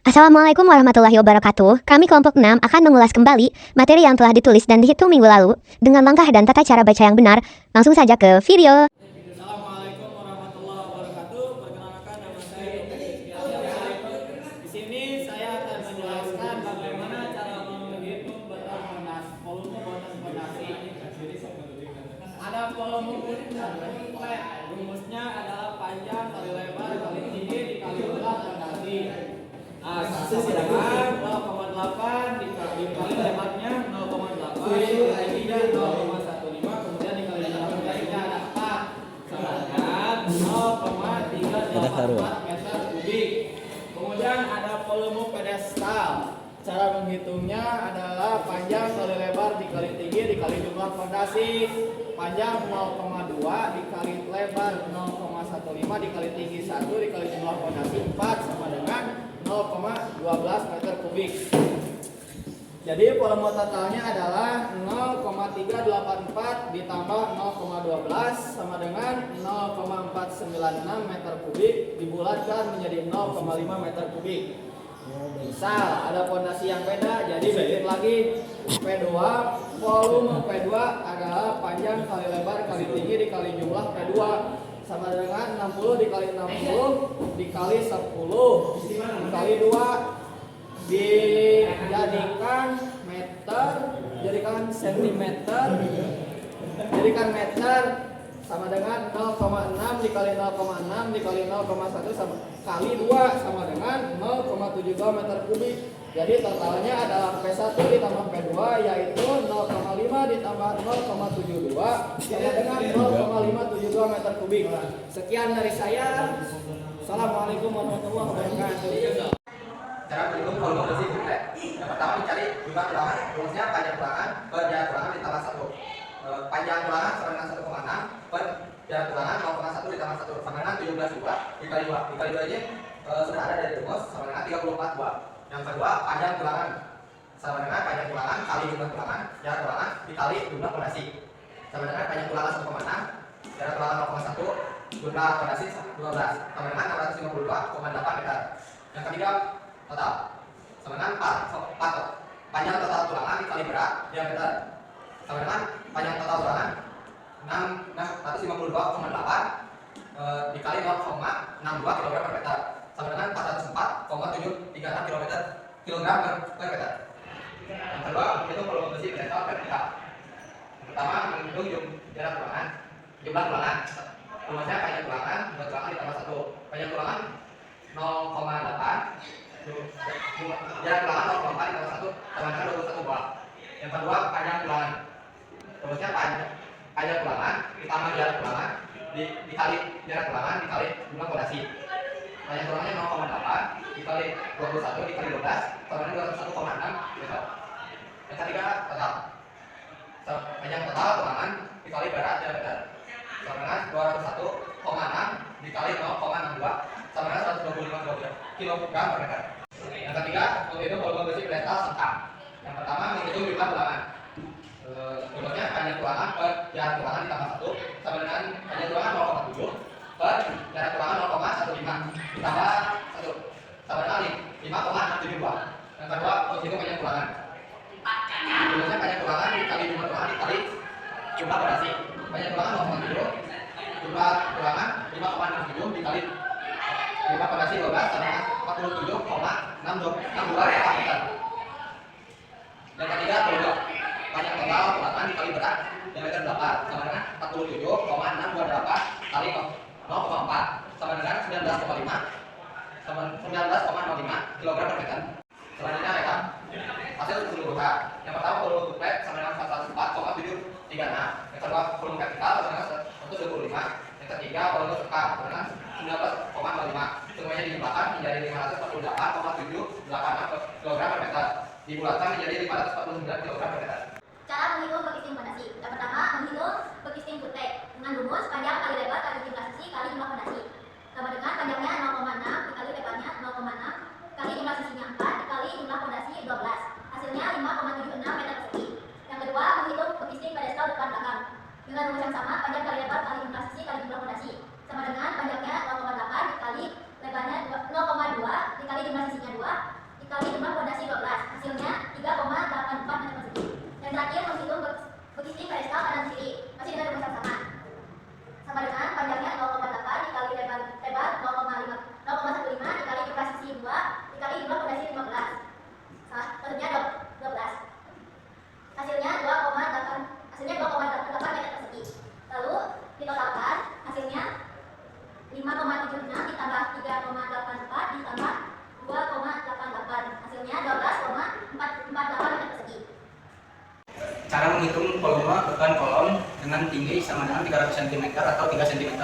Assalamualaikum warahmatullahi wabarakatuh. Kami kelompok 6 akan mengulas kembali materi yang telah ditulis dan dihitung minggu lalu dengan langkah dan tata cara baca yang benar. Langsung saja ke video. Assalamualaikum warahmatullahi wabarakatuh. Perkenalkan, nama saya Di sini saya akan menjelaskan bagaimana cara menghitung volume batang fondasi. Ada volume flat. Rumusnya adalah panjang kali lebar kali tinggi dikali ulang fondasi. Sedangkan 0,8 dikali lebarnya 0,8 dikali tingginya 0,15, kemudian dikali ulang fondasinya ada 4. Sedangkan 0,384 meter kubik. Kemudian ada volume pedestal. Cara menghitungnya adalah panjang kali lebar dikali tinggi dikali jumlah fondasi. Panjang 0,2 dikali lebar 0,15 dikali tinggi 1 dikali jumlah fondasi 4 sama dengan 0,12 meter kubik. Jadi volume totalnya adalah 0,384 ditambah 0,12 sama dengan 0,496 meter kubik dibulatkan menjadi 0,5 meter kubik. Misal ada fondasi yang beda, jadi bikin lagi P2. Volume P2 adalah panjang kali lebar kali tinggi dikali jumlah P2 sama dengan 60 dikali 60 dikali 10 dikali 2 dijadikan meter, jadikan sentimeter, jadikan meter sama dengan 0,6 dikali 0,6 dikali 0,1 sama kali 2 sama dengan 0,72 meter kubik. Jadi totalnya adalah P1 ditambah P2 yaitu 0,5 ditambah 0,72 sama dengan 0,572 meter kubik. Sekian dari saya. Assalamualaikum warahmatullahi wabarakatuh. Cara berhitung volume besi bulat. Yang pertama mencari jumlah tulangan. Rumusnya panjang tulangan per jarak tulangan ditambah 1. Panjang tulangan sama dengan 1,6 per jarak tulangan 0,1 ditambah 1 sama dengan 17,2 dikali 2. Dikali 2 ini sudah ada dari rumus sama dengan 34,2. Yang kedua, panjang tulangan sama dengan panjang tulangan kali jumlah tulangan, jarak tulangan dikali jumlah fondasi sama dengan panjang tulangan 1,6, jarak tulangan 0,1, jumlah fondasi 12 sama dengan 652,8 meter. Yang ketiga, total sama dengan 4 panjang total tulangan dikali berat diameter sama dengan panjang total tulangan 652,8 dikali 0,62 kg per meter sama dengan 404,736 kg per meter. Yang kedua, itu volume besi pedestal vertikal. Yang pertama, menghitung jarak tulangan, jumlah tulangan. Rumusnya panjang tulangan jumlah tulangan ditambah 1. Panjang tulangan 0,8, jarak tulangan 0,4 ditambah 1 sama dengan 21 buah. Yang kedua, panjang tulangan. Rumusnya panjang tulangan ditambah jarak tulangan dikali jarak tulangan dikali jumlah fondasi. Panjang tulangannya 0,8 dikali 21 dikali 12 sama dengan 21,6 meter. Yang ketiga, total. Panjang total tulangan dikali berat diameter sama dengan 201,6 dikali 0,62 sama dengan 125 kg per meter. Yang ketiga, menghitung volume besi pedestal sengkang. Yang pertama, menghitung jumlah tulangan. Rumusnya panjang tulangan per jarak tulangan ditambah 1 sama dengan panjang tulangan 0,7 per jarak tulangan 0,15 ditambah 1 sama dengan 5,672. Yang kedua, menghitung panjang tulangan. Rumusnya panjang tulangan dikali jumlah tulangan dikali jumlah fondasi. Panjang tulangan 0,7, jumlah tulangan 5,67 dikali jumlah fondasi 12 sama dengan 47,662 meter. Yang ketiga, panjang total tulangan dikali berat diameter 8 sama dengan 47,628 kali 0,4 sama dengan 19,5 sama 19,05 kg per meter. Selanjutnya rekam hasil keseluruhan. Yang pertama, volume flat sama dengan 104,736. Yang kedua, volume vertikal sama dengan 125. Yang ketiga, volume sekam sama dengan 19,05. Semuanya dijumlahkan menjadi 548,786 kg per meter. Dibulatkan menjadi 549 kg per meter. Cara menghitung bekisting fondasi. Yang pertama, menghitung bekisting bootleg dengan rumus panjang kali lebar kali jumlah sisi kali jumlah fondasi sama dengan panjangnya 0,6 dikali lebarnya 0,6 kali jumlah sisinya 4 dikali jumlah fondasi 12. Hasilnya 5,76 meter persegi. Yang kedua, menghitung bekisting pedestal depan belakang dengan rumus yang sama, panjang kali lebar kali jumlah sisi kali jumlah fondasi sama dengan panjangnya 0,8 dikali lebarnya 0,2 dikali jumlah sisinya 2 cm atau 3 cm.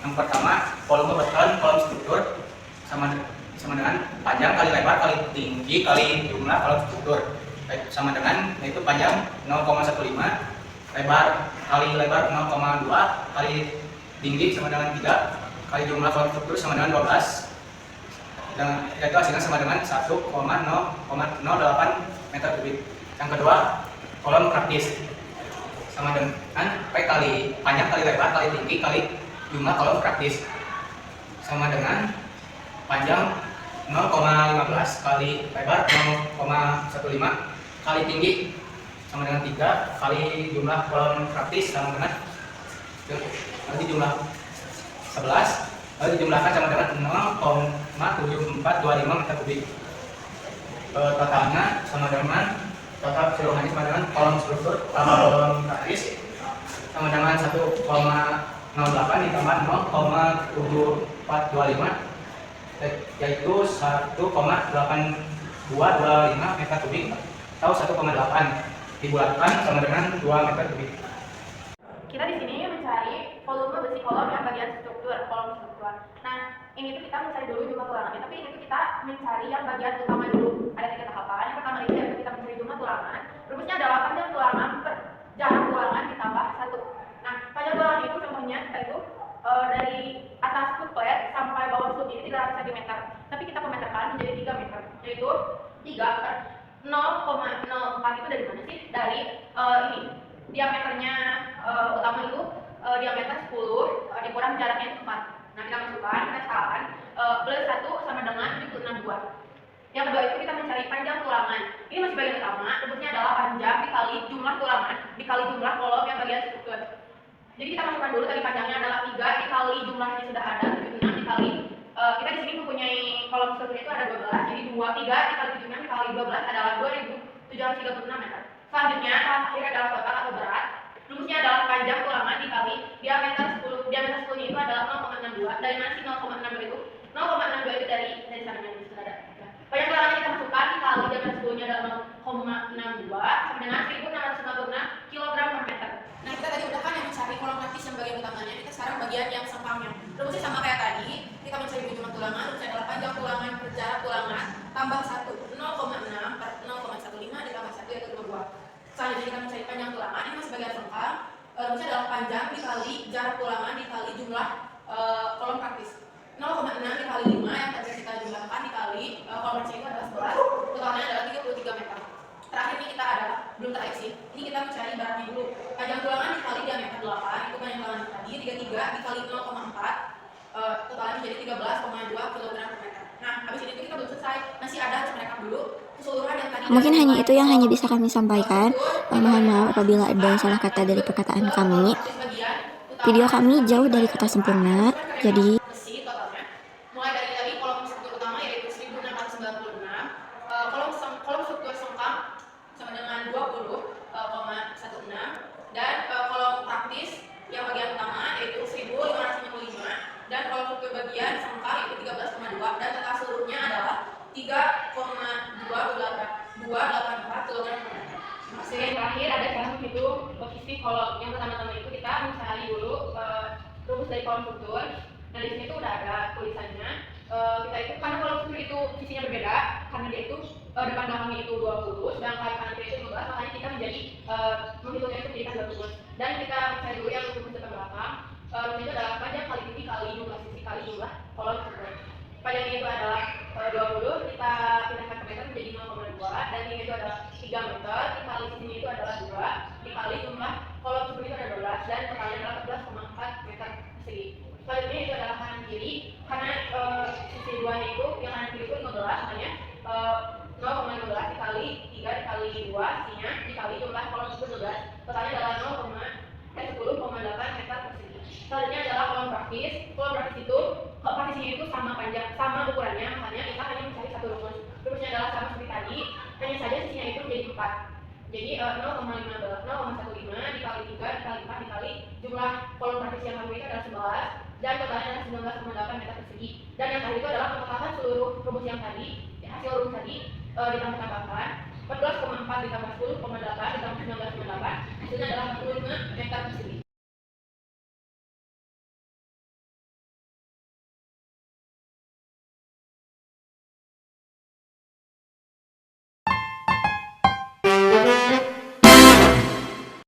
Yang pertama, volume beton kolom struktur sama dengan panjang kali lebar kali tinggi kali jumlah kolom struktur. Sama dengan yaitu panjang 0,15, lebar kali lebar 0,2 kali tinggi sama dengan 3 kali jumlah kolom struktur sama dengan 12. Dan yaitu hasilnya sama dengan 1,008 meter kubik. Yang kedua, kolom praktis sama dengan P kali panjang kali lebar kali tinggi kali jumlah kolom praktis sama dengan panjang 0,15 kali lebar 0,15 kali tinggi sama dengan 3 kali jumlah kolom praktis sama dengan nanti jumlah 11 lalu dijumlahkan sama dengan 0,7425 meter kubik. Totalnya sama dengan total keseluruhannya sama dengan kolom struktur sama kolom praktis sama dengan 1,08 ditambah 0,7425 yaitu 1,8225 meter kubik atau 1,8 dibulatkan sama dengan 2 meter kubik. Kita di sini mencari volume besi kolom yang bagian struktur, kolom struktur. Nah, ini tuh kita mencari dulu jumlah tulangannya, tapi ini tuh kita mencari yang bagian utama dulu. Ada 3 tahapan. Yang pertama itu yaitu kita mencari jumlah tulangan. Rumusnya adalah panjang tulangan per jarak tulangan ditambah 1. Nah, panjang tulangan itu contohnya kita itu dari atas kuplet sampai bawah sud ini 300 cm. Tapi kita pemeterkan menjadi 3 meter, yaitu 3 per 0,04 itu dari mana sih? Dari ini diameternya utama itu diameter 10 dikurang jaraknya itu 4. Nah, kita masukkan, kita skalakan plus 1 sama dengan 76,2. Yang kedua itu kita mencari panjang tulangan. Ini masih bagian utama, rumusnya adalah panjang dikali jumlah tulangan dikali jumlah kolom yang bagian struktur. Jadi kita masukkan dulu tadi panjangnya adalah 3 dikali jumlahnya sudah ada 76 dikali kita di sini mempunyai kolom struktur itu ada 12. Jadi 3 dikali 76 dikali 12 adalah 2736 meter. Selanjutnya tahap akhir adalah total atau berat. Rumusnya adalah panjang tulangan dikali diameter 10. Diameter 10 itu adalah 0,62. Dari mana sih 0,62 itu? 0,62 itu dari sananya di sudah ada. Panjang tulangannya kita masukkan dikali diameter 10-nya adalah 0,62 sama dengan 1656 kg per meter. Nah, kita tadi udah kan yang mencari kolom praktis yang bagian utamanya. Kita sekarang bagian yang sengkangnya. Rumusnya sama kayak tadi. Kita mencari jumlah tulangan. Rumusnya adalah panjang tulangan per jarak tulangan tambah 1. 0,6 per 0,15 ditambah 1 yaitu 22. Selanjutnya kita mencari panjang tulangan. Ini masih bagian sengkang. Rumusnya adalah panjang dikali jarak tulangan dikali jumlah kolom praktis. 0,6 dikali 5 yang tadi kita jumlahkan dikali kolom praktis itu adalah 11. Totalnya adalah 33 meter. Terakhir ini kita ada belum terakhir sih. Ini kita mencari beratnya dulu. Panjang tulangan dikali diameter 8 itu panjang tulangan tadi 33 dikali 0,4 totalnya menjadi 13,2 kg per meter. Nah, habis ini kita belum selesai. Masih ada harus merekap dulu keseluruhan yang tadi. Mungkin hanya itu yang hanya bisa kami sampaikan. Mohon maaf apabila ada salah kata dari perkataan kami. Video kami jauh dari kata sempurna, jadi Besi totalnya. Mulai dari tadi kolom struktur utama yaitu 1696, kolom struktur sengkang sama dengan 20,16 dan kolom praktis yang bagian utama yaitu 1555 dan kolom struktur bagian sengkang yaitu 13,2 dan total seluruhnya adalah 3,284 kg per meter. Hasil yang terakhir ada cara menghitung posisi kolom. Yang pertama-tama itu kita mencari dulu rumus dari kolom struktur. Nah, di sini tuh udah ada tulisannya. Kita itu karena kolom struktur itu sisinya berbeda, karena dia itu depan belakangnya itu 20, sedangkan kanan kiri itu 15, makanya kita menjadi menghitungnya itu menjadikan 20. Dan kita mencari dulu yang rumus depan belakang. Rumus itu adalah panjang kali tinggi kali jumlah sisi kali jumlah kolom struktur. Panjangnya itu adalah 20, kita pindahkan ke meter menjadi 0,2 dan ini itu adalah 3 meter, dikali sisinya itu adalah 2, dikali jumlah kolom struktur itu ada 12 dan totalnya adalah 14,4 meter persegi. Selanjutnya itu adalah kanan kiri, karena sisi 2-nya itu, yang kanan kiri itu 15, makanya 0,15 dikali 3 dikali 2 sisinya, dikali jumlah kolom struktur 12, totalnya adalah 10,8 meter persegi. Selanjutnya adalah kolom praktis. Kolom praktis itu partisinya itu sama panjang, sama ukurannya, makanya kita hanya mencari satu rumus. Rumusnya adalah sama seperti tadi, hanya saja sisinya itu menjadi 4. Jadi 0,15 dikali 3 dikali 4 dikali jumlah kolom praktis yang kami itu adalah 11 dan totalnya adalah 19,8 meter persegi. Dan yang tadi itu adalah pengetatan seluruh rumus yang tadi, hasil rumus tadi ditambah-tambahkan 14,4 ditambah 10,8 ditambah 19,8 hasilnya adalah 45 meter persegi.